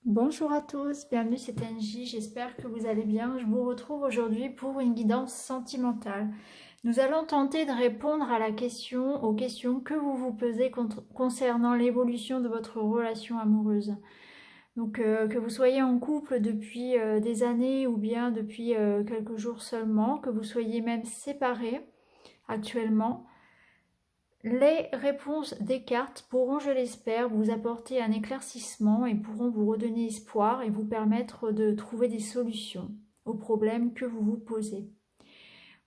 Bonjour à tous, bienvenue, c'est Angie, j'espère que vous allez bien. Je vous retrouve aujourd'hui pour une guidance sentimentale. Nous allons tenter de répondre à aux questions que vous vous posez concernant l'évolution de votre relation amoureuse. Donc que vous soyez en couple depuis des années ou bien depuis quelques jours seulement, que vous soyez même séparés actuellement. Les réponses des cartes pourront, je l'espère, vous apporter un éclaircissement et pourront vous redonner espoir et vous permettre de trouver des solutions aux problèmes que vous vous posez.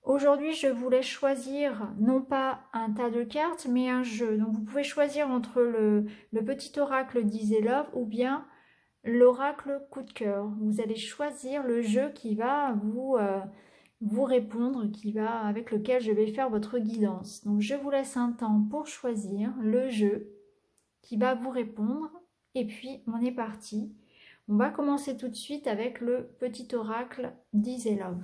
Aujourd'hui, je voulais choisir non pas un tas de cartes, mais un jeu. Donc vous pouvez choisir entre le petit oracle d'Iselove ou bien l'oracle coup de cœur. Vous allez choisir le jeu qui va vous répondre, avec lequel je vais faire votre guidance. Donc je vous laisse un temps pour choisir le jeu qui va vous répondre et puis on est parti. On va commencer tout de suite avec le petit oracle d'Iselove.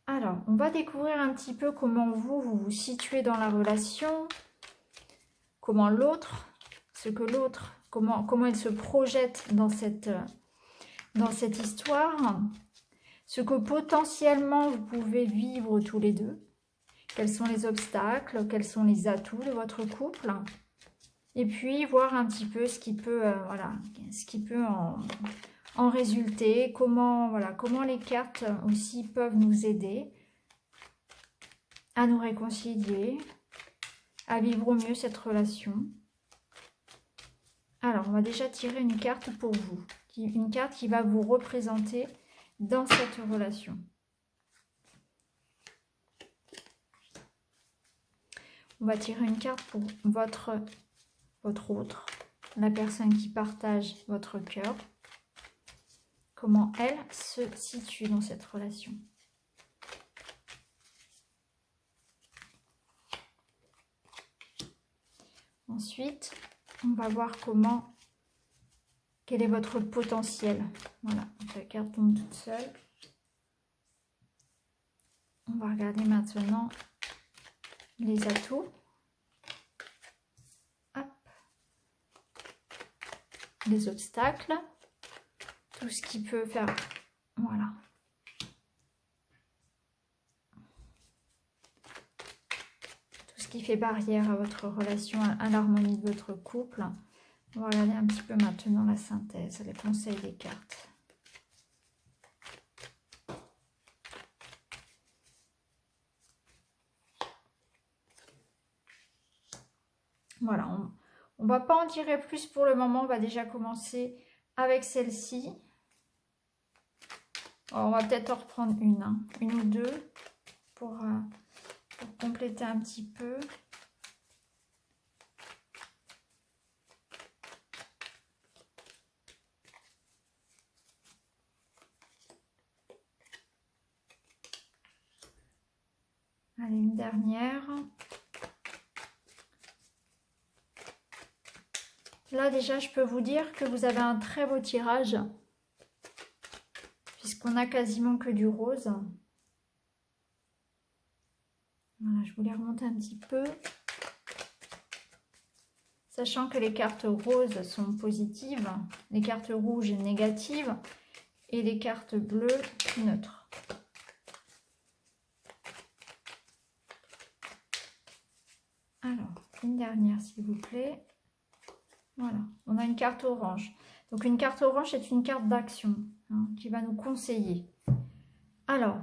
Alors, on va découvrir un petit peu comment vous vous situez dans la relation, comment comment il se projette dans cette histoire, ce que potentiellement vous pouvez vivre tous les deux, quels sont les obstacles, quels sont les atouts de votre couple, et puis voir un petit peu ce qui peut, en résulter, comment les cartes aussi peuvent nous aider à nous réconcilier, à vivre au mieux cette relation. Alors, on va déjà tirer une carte pour vous, une carte qui va vous représenter dans cette relation. On va tirer une carte pour votre autre, la personne qui partage votre cœur. Comment elle se situe dans cette relation. Ensuite, on va voir quel est votre potentiel. Voilà, donc la carte tombe toute seule. On va regarder maintenant les atouts. Hop. Les obstacles. Tout ce qui peut faire... Voilà. Tout ce qui fait barrière à votre relation, à l'harmonie de votre couple. On va regarder un petit peu maintenant la synthèse, les conseils des cartes. Voilà, on ne va pas en tirer plus pour le moment, on va déjà commencer avec celle-ci. On va peut-être en reprendre une ou deux pour compléter un petit peu. Allez, une dernière. Là, déjà, je peux vous dire que vous avez un très beau tirage, puisqu'on a quasiment que du rose. Voilà, je voulais remonter un petit peu. Sachant que les cartes roses sont positives, les cartes rouges négatives, et les cartes bleues neutres. Alors, une dernière, s'il vous plaît. Voilà, on a une carte orange. Donc une carte orange, c'est une carte d'action qui va nous conseiller. Alors,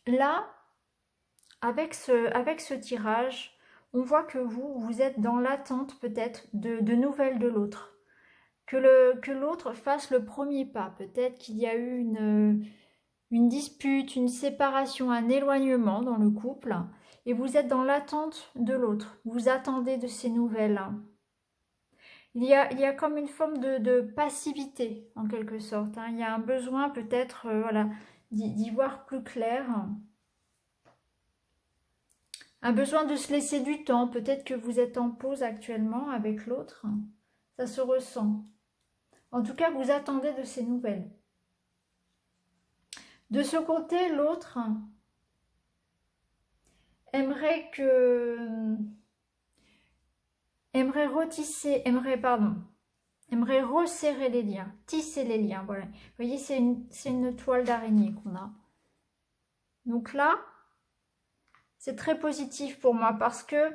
là, avec ce tirage, on voit que vous êtes dans l'attente peut-être de nouvelles de l'autre. Que l'autre fasse le premier pas. Peut-être qu'il y a eu une dispute, une séparation, un éloignement dans le couple. Et vous êtes dans l'attente de l'autre. Vous attendez de ces nouvelles. Il y a comme une forme de passivité, en quelque sorte. Il y a un besoin peut-être d'y voir plus clair. Un besoin de se laisser du temps. Peut-être que vous êtes en pause actuellement avec l'autre. Ça se ressent. En tout cas, vous attendez de ces nouvelles. De ce côté, l'autre aimerait aimerait resserrer les liens, tisser les liens. Voilà. Vous voyez, c'est une toile d'araignée qu'on a. Donc là, c'est très positif pour moi parce que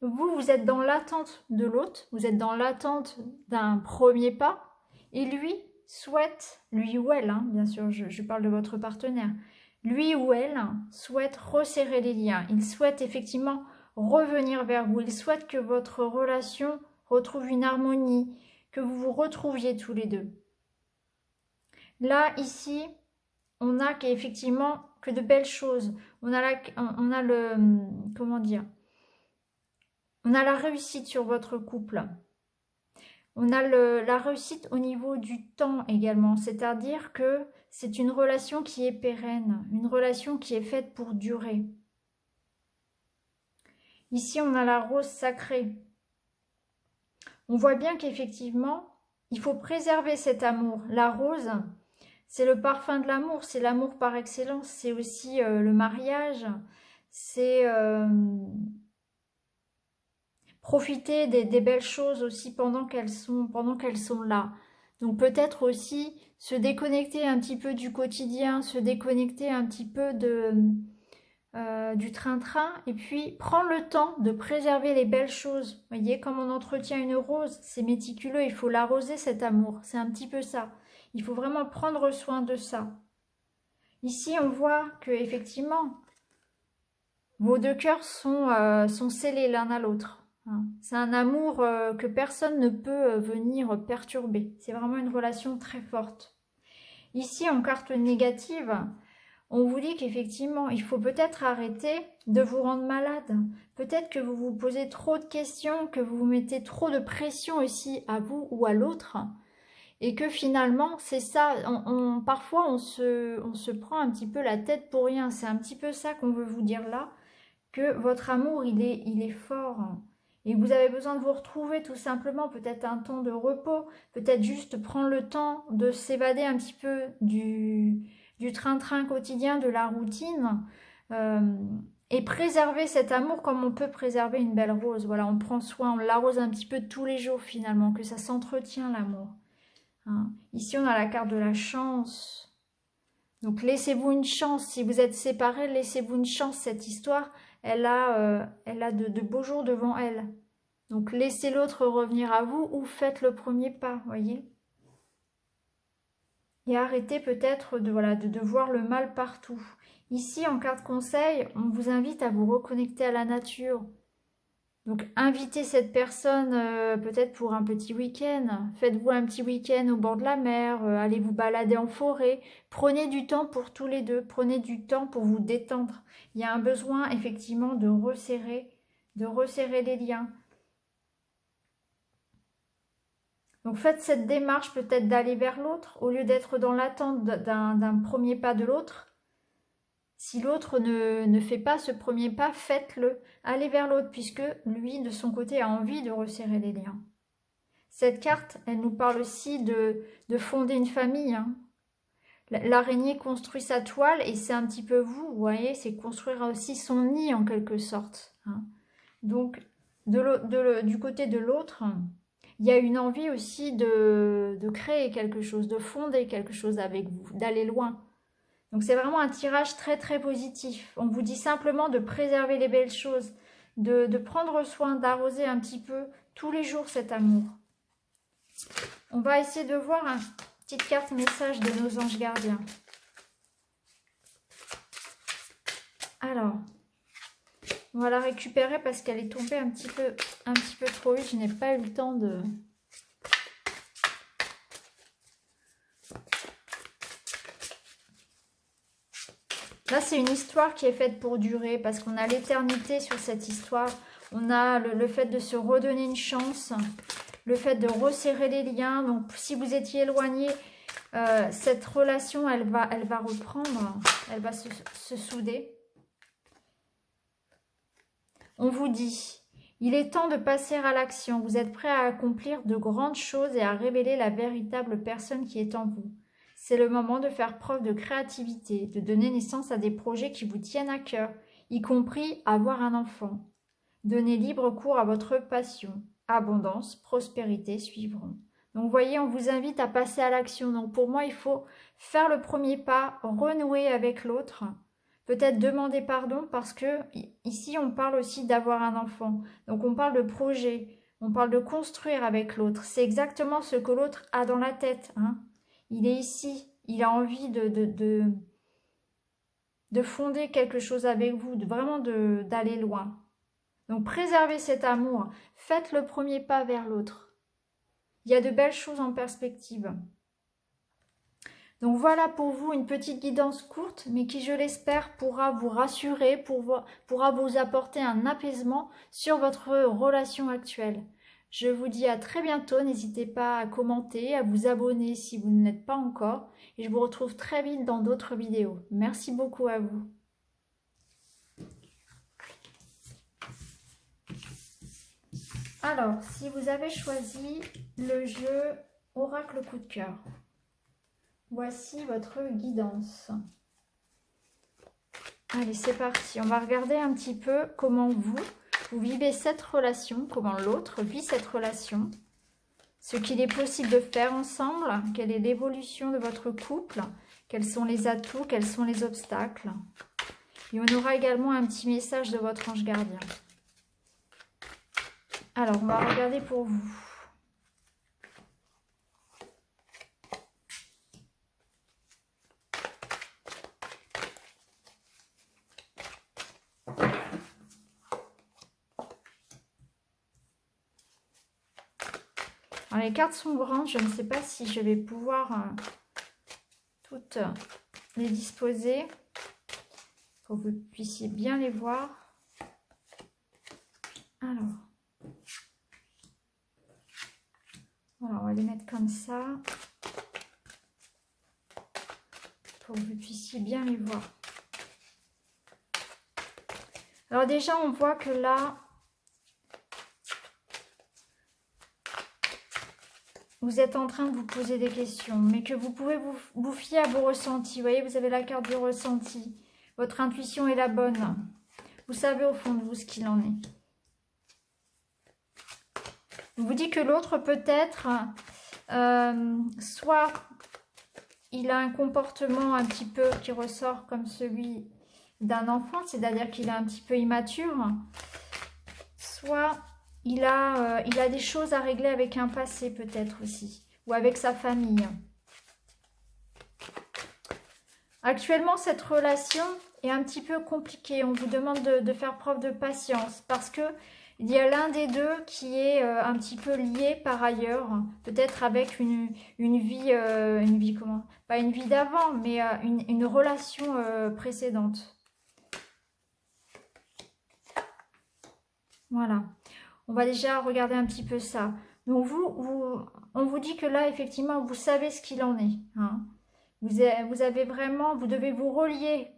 vous êtes dans l'attente de l'autre, vous êtes dans l'attente d'un premier pas, et lui souhaite, lui ou elle, hein, bien sûr, je parle de votre partenaire, lui ou elle souhaite resserrer les liens, il souhaite effectivement revenir vers vous, il souhaite que votre relation retrouve une harmonie, que vous vous retrouviez tous les deux. Là, ici, on n'a qu'effectivement que de belles choses, on a le, comment dire, on a la réussite sur votre couple. On a la réussite au niveau du temps également, c'est-à-dire que c'est une relation qui est pérenne, une relation qui est faite pour durer. Ici, on a la rose sacrée. On voit bien qu'effectivement, il faut préserver cet amour. La rose, c'est le parfum de l'amour, c'est l'amour par excellence, c'est aussi le mariage, c'est profiter des belles choses aussi pendant qu'elles sont là. Donc peut-être aussi se déconnecter un petit peu du quotidien, se déconnecter un petit peu du train-train et puis prendre le temps de préserver les belles choses. Vous voyez, comme on entretient une rose, c'est méticuleux, il faut l'arroser cet amour, c'est un petit peu ça. Il faut vraiment prendre soin de ça. Ici, on voit que effectivement, vos deux cœurs sont scellés l'un à l'autre. C'est un amour que personne ne peut venir perturber. C'est vraiment une relation très forte. Ici, en carte négative, on vous dit qu'effectivement, il faut peut-être arrêter de vous rendre malade. Peut-être que vous vous posez trop de questions, que vous vous mettez trop de pression aussi à vous ou à l'autre. Et que finalement, c'est ça, parfois on se prend un petit peu la tête pour rien. C'est un petit peu ça qu'on veut vous dire là, que votre amour, il est fort. Et vous avez besoin de vous retrouver tout simplement, peut-être un temps de repos, peut-être juste prendre le temps de s'évader un petit peu du train-train quotidien, de la routine, et préserver cet amour comme on peut préserver une belle rose. Voilà, on prend soin, on l'arrose un petit peu tous les jours finalement, que ça s'entretient l'amour. Ici, on a la carte de la chance. Donc, laissez-vous une chance. Si vous êtes séparés, laissez-vous une chance. Cette histoire, elle a de beaux jours devant elle. Donc, laissez l'autre revenir à vous ou faites le premier pas, voyez. Et arrêtez peut-être de voir le mal partout. Ici, en carte conseil, on vous invite à vous reconnecter à la nature. Donc, invitez cette personne peut-être pour un petit week-end. Faites-vous un petit week-end au bord de la mer. Allez vous balader en forêt. Prenez du temps pour tous les deux. Prenez du temps pour vous détendre. Il y a un besoin effectivement de resserrer les liens. Donc, faites cette démarche peut-être d'aller vers l'autre au lieu d'être dans l'attente d'un premier pas de l'autre. Si l'autre ne fait pas ce premier pas, faites-le. Allez vers l'autre, puisque lui, de son côté, a envie de resserrer les liens. Cette carte, elle nous parle aussi de fonder une famille. L'araignée construit sa toile, et c'est un petit peu vous voyez, c'est construire aussi son nid en quelque sorte. Donc, du côté de l'autre, il y a une envie aussi de créer quelque chose, de fonder quelque chose avec vous, d'aller loin. Donc c'est vraiment un tirage très très positif. On vous dit simplement de préserver les belles choses, de prendre soin, d'arroser un petit peu tous les jours cet amour. On va essayer de voir une petite carte message de nos anges gardiens. Alors, on va la récupérer parce qu'elle est tombée un petit peu trop vite. Je n'ai pas eu le temps de... Là, c'est une histoire qui est faite pour durer parce qu'on a l'éternité sur cette histoire. On a le fait de se redonner une chance, le fait de resserrer les liens. Donc, si vous étiez éloigné, cette relation, elle va reprendre, elle va se souder. On vous dit, il est temps de passer à l'action. Vous êtes prêt à accomplir de grandes choses et à révéler la véritable personne qui est en vous. C'est le moment de faire preuve de créativité, de donner naissance à des projets qui vous tiennent à cœur, y compris avoir un enfant. Donnez libre cours à votre passion. Abondance, prospérité suivront. Donc vous voyez, on vous invite à passer à l'action. Donc pour moi, il faut faire le premier pas, renouer avec l'autre, peut-être demander pardon parce que ici on parle aussi d'avoir un enfant. Donc on parle de projet, on parle de construire avec l'autre. C'est exactement ce que l'autre a dans la tête, hein. Il est ici, il a envie de fonder quelque chose avec vous, vraiment d'aller loin. Donc préservez cet amour, faites le premier pas vers l'autre. Il y a de belles choses en perspective. Donc voilà pour vous une petite guidance courte, mais qui, je l'espère, pourra vous rassurer, pourra vous apporter un apaisement sur votre relation actuelle. Je vous dis à très bientôt, n'hésitez pas à commenter, à vous abonner si vous ne l'êtes pas encore, et je vous retrouve très vite dans d'autres vidéos. Merci beaucoup à vous. Alors, si vous avez choisi le jeu Oracle Coup de cœur, voici votre guidance. Allez, c'est parti. On va regarder un petit peu comment vous vivez cette relation, comment l'autre vit cette relation, ce qu'il est possible de faire ensemble, quelle est l'évolution de votre couple, quels sont les atouts, quels sont les obstacles. Et on aura également un petit message de votre ange gardien. Alors, on va regarder pour vous. Alors, les cartes sont grandes, je ne sais pas si je vais pouvoir toutes les disposer pour que vous puissiez bien les voir. Alors, voilà, on va les mettre comme ça pour que vous puissiez bien les voir. Alors déjà, on voit que là, vous êtes en train de vous poser des questions, mais que vous pouvez vous fier à vos ressentis. Vous voyez, vous avez la carte du ressenti. Votre intuition est la bonne. Vous savez au fond de vous ce qu'il en est. Je vous dis que l'autre peut-être, soit il a un comportement un petit peu qui ressort comme celui d'un enfant, c'est-à-dire qu'il est un petit peu immature, soit il a des choses à régler avec un passé peut-être aussi, ou avec sa famille. Actuellement, cette relation est un petit peu compliquée. On vous demande de faire preuve de patience parce que il y a l'un des deux qui est un petit peu lié par ailleurs, peut-être avec une vie comment? Pas une vie d'avant, mais une relation précédente. Voilà. On va déjà regarder un petit peu ça. Donc on vous dit que là, effectivement, vous savez ce qu'il en est, hein. Vous avez vraiment, vous devez vous relier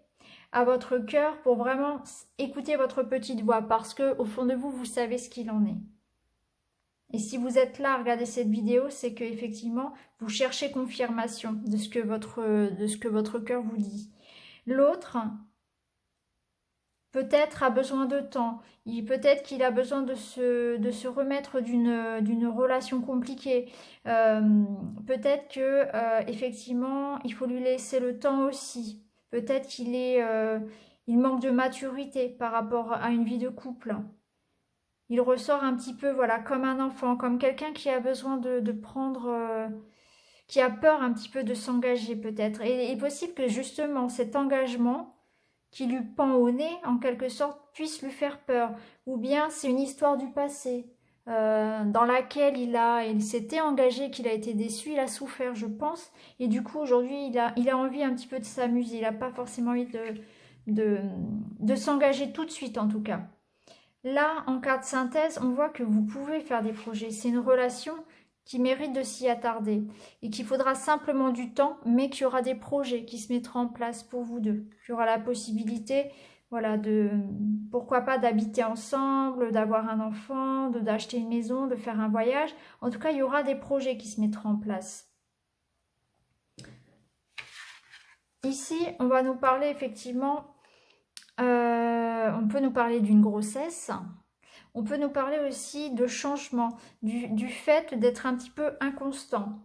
à votre cœur pour vraiment écouter votre petite voix parce que au fond de vous, vous savez ce qu'il en est. Et si vous êtes là à regarder cette vidéo, c'est que effectivement, vous cherchez confirmation de ce que votre cœur vous dit. L'autre, peut-être a besoin de temps. Peut-être qu'il a besoin de se remettre d'une relation compliquée. Peut-être que effectivement, il faut lui laisser le temps aussi. Peut-être il manque de maturité par rapport à une vie de couple. Il ressort un petit peu, voilà, comme un enfant, comme quelqu'un qui a besoin de prendre, qui a peur un petit peu de s'engager peut-être. Et il est possible que justement cet engagement qui lui pend au nez, en quelque sorte, puisse lui faire peur. Ou bien c'est une histoire du passé, dans laquelle il s'était engagé, qu'il a été déçu, il a souffert, je pense. Et du coup, aujourd'hui, il a envie un petit peu de s'amuser. Il n'a pas forcément envie de s'engager tout de suite, en tout cas. Là, en carte synthèse, on voit que vous pouvez faire des projets. C'est une relation qui mérite de s'y attarder et qu'il faudra simplement du temps, mais qu'il y aura des projets qui se mettront en place pour vous deux. Il y aura la possibilité, voilà, pourquoi pas d'habiter ensemble, d'avoir un enfant, d'acheter une maison, de faire un voyage. En tout cas, il y aura des projets qui se mettront en place. Ici, on va nous parler effectivement, on peut nous parler d'une grossesse. On peut nous parler aussi de changement, du fait d'être un petit peu inconstant.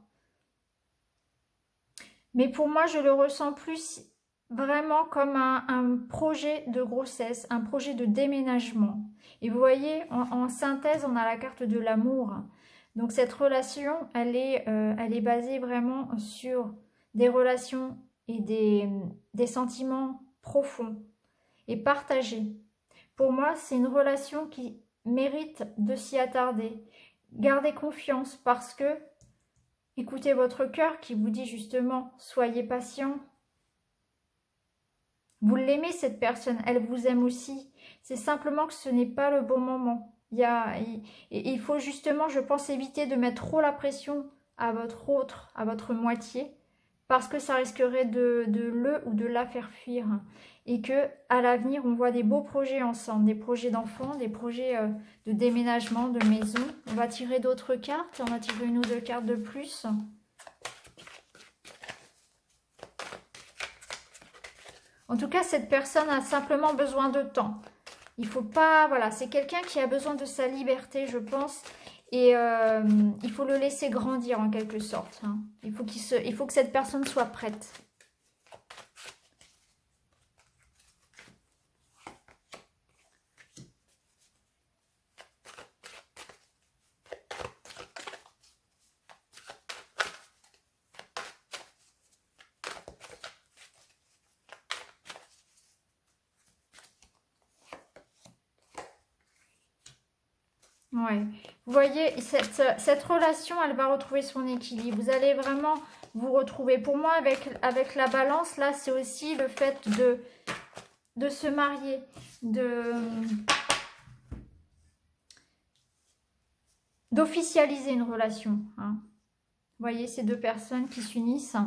Mais pour moi, je le ressens plus vraiment comme un projet de grossesse, un projet de déménagement. Et vous voyez, en synthèse, on a la carte de l'amour. Donc cette relation, elle est basée vraiment sur des relations et des sentiments profonds et partagés. Pour moi, c'est une relation qui mérite de s'y attarder. Gardez confiance parce que écoutez votre cœur qui vous dit justement, soyez patient. Vous l'aimez cette personne, elle vous aime aussi. C'est simplement que ce n'est pas le bon moment. Il faut justement, je pense, éviter de mettre trop la pression à votre autre, à votre moitié, parce que ça risquerait de le ou de la faire fuir. Et que à l'avenir, on voit des beaux projets ensemble, des projets d'enfants, des projets de déménagement, de maison. On va tirer d'autres cartes, on va tirer une ou deux cartes de plus. En tout cas, cette personne a simplement besoin de temps. Il faut pas, voilà, c'est quelqu'un qui a besoin de sa liberté, je pense. Et il faut le laisser grandir en quelque sorte. Hein. Il faut que cette personne soit prête. Ouais. Vous voyez, cette relation, elle va retrouver son équilibre. Vous allez vraiment vous retrouver. Pour moi, avec la balance, là, c'est aussi le fait de se marier, d'officialiser une relation. Hein. Vous voyez, ces deux personnes qui s'unissent.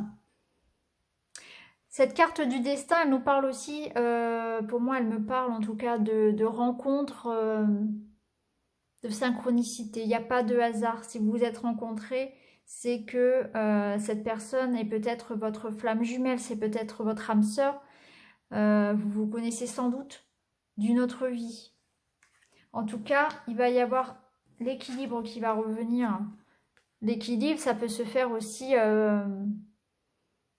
Cette carte du destin, elle nous parle aussi, pour moi, elle me parle en tout cas de rencontres, de synchronicité. Il n'y a pas de hasard. Si vous vous êtes rencontrés, c'est que cette personne est peut-être votre flamme jumelle, c'est peut-être votre âme sœur. Vous vous connaissez sans doute d'une autre vie. En tout cas, il va y avoir l'équilibre qui va revenir. L'équilibre, ça peut se faire aussi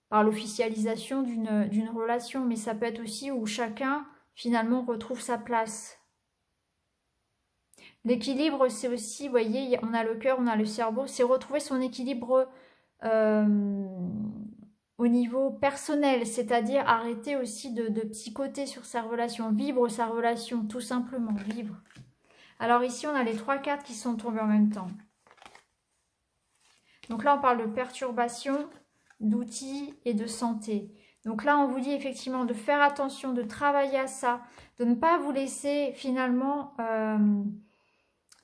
par l'officialisation d'une relation, mais ça peut être aussi où chacun finalement retrouve sa place. L'équilibre, c'est aussi, vous voyez, on a le cœur, on a le cerveau, c'est retrouver son équilibre au niveau personnel, c'est-à-dire arrêter aussi de psychoter sur sa relation, vivre sa relation, tout simplement, vivre. Alors ici, on a les trois cartes qui sont tombées en même temps. Donc là, on parle de perturbation, d'outils et de santé. Donc là, on vous dit effectivement de faire attention, de travailler à ça, de ne pas vous laisser finalement,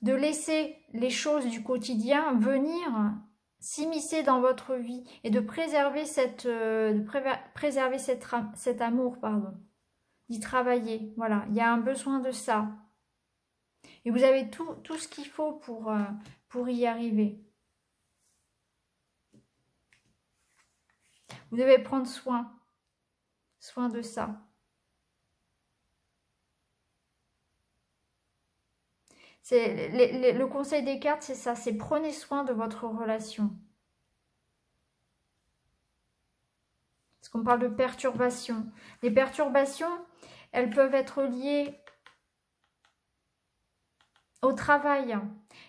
de laisser les choses du quotidien venir s'immiscer dans votre vie et de préserver cet amour, pardon, d'y travailler. Voilà, il y a un besoin de ça. Et vous avez tout ce qu'il faut pour y arriver. Vous devez prendre soin de ça. Le conseil des cartes, c'est ça, c'est prenez soin de votre relation. Parce qu'on parle de perturbations. Les perturbations, elles peuvent être liées au travail.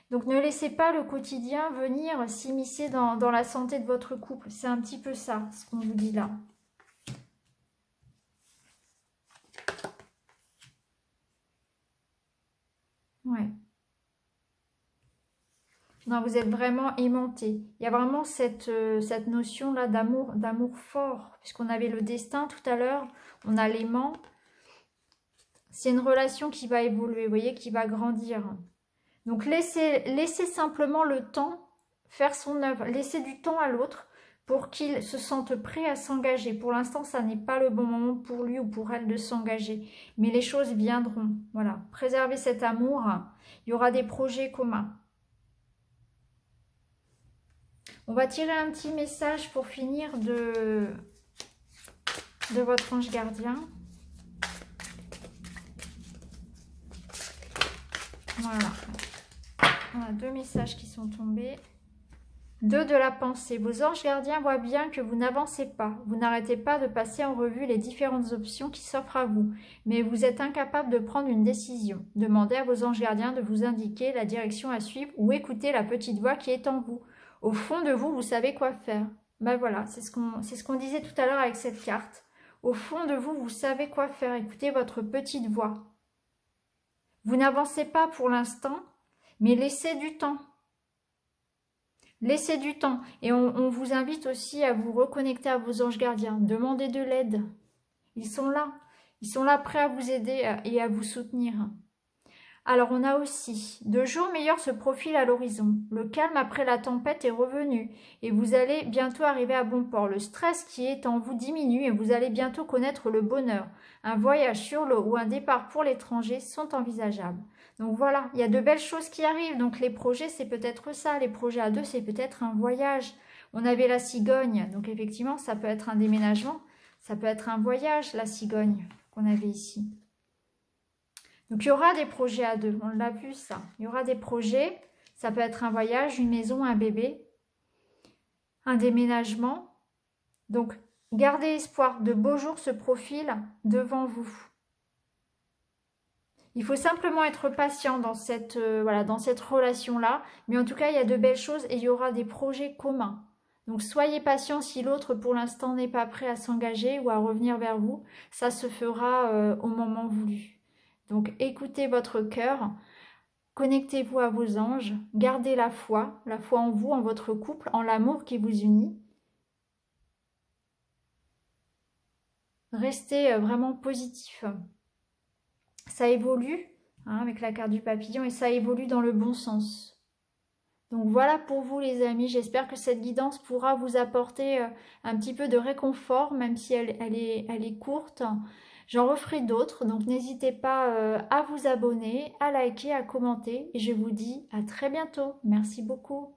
Donc ne laissez pas le quotidien venir s'immiscer dans la santé de votre couple. C'est un petit peu ça, ce qu'on vous dit là. Ouais. Non, vous êtes vraiment aimanté. Il y a vraiment cette notion-là d'amour fort. Puisqu'on avait le destin tout à l'heure, on a l'aimant. C'est une relation qui va évoluer, vous voyez, qui va grandir. Donc laissez simplement le temps faire son œuvre. Laissez du temps à l'autre pour qu'il se sente prêt à s'engager. Pour l'instant, ça n'est pas le bon moment pour lui ou pour elle de s'engager. Mais les choses viendront. Voilà. Préservez cet amour. Il y aura des projets communs. On va tirer un petit message pour finir de votre ange gardien. Voilà. On a 2 messages qui sont tombés. 2 de la pensée. Vos anges gardiens voient bien que vous n'avancez pas. Vous n'arrêtez pas de passer en revue les différentes options qui s'offrent à vous. Mais vous êtes incapable de prendre une décision. Demandez à vos anges gardiens de vous indiquer la direction à suivre ou écoutez la petite voix qui est en vous. Au fond de vous, vous savez quoi faire. Ben voilà, c'est ce qu'on disait tout à l'heure avec cette carte. Au fond de vous, vous savez quoi faire. Écoutez votre petite voix. Vous n'avancez pas pour l'instant, mais laissez du temps. Laissez du temps. Et on vous invite aussi à vous reconnecter à vos anges gardiens. Demandez de l'aide. Ils sont là. Ils sont là prêts à vous aider et à vous soutenir. Alors on a aussi, 2 jours meilleurs se profilent à l'horizon. Le calme après la tempête est revenu et vous allez bientôt arriver à bon port. Le stress qui est en vous diminue et vous allez bientôt connaître le bonheur. Un voyage sur l'eau ou un départ pour l'étranger sont envisageables. Donc voilà, il y a de belles choses qui arrivent. Donc les projets, c'est peut-être ça. Les projets à 2, c'est peut-être un voyage. On avait la cigogne, donc effectivement, ça peut être un déménagement. Ça peut être un voyage, la cigogne qu'on avait ici. Donc, il y aura des projets à 2. On l'a vu, ça. Il y aura des projets. Ça peut être un voyage, une maison, un bébé, un déménagement. Donc, gardez espoir. De beaux jours se profilent devant vous. Il faut simplement être patient dans cette, dans cette relation-là. Mais en tout cas, il y a de belles choses et il y aura des projets communs. Donc, soyez patient si l'autre, pour l'instant, n'est pas prêt à s'engager ou à revenir vers vous. Ça se fera au moment voulu. Donc, écoutez votre cœur, connectez-vous à vos anges, gardez la foi en vous, en votre couple, en l'amour qui vous unit. Restez vraiment positif. Ça évolue avec la carte du papillon et ça évolue dans le bon sens. Donc voilà pour vous les amis, j'espère que cette guidance pourra vous apporter un petit peu de réconfort, même si elle est courte. J'en referai d'autres, donc n'hésitez pas à vous abonner, à liker, à commenter. Et je vous dis à très bientôt. Merci beaucoup.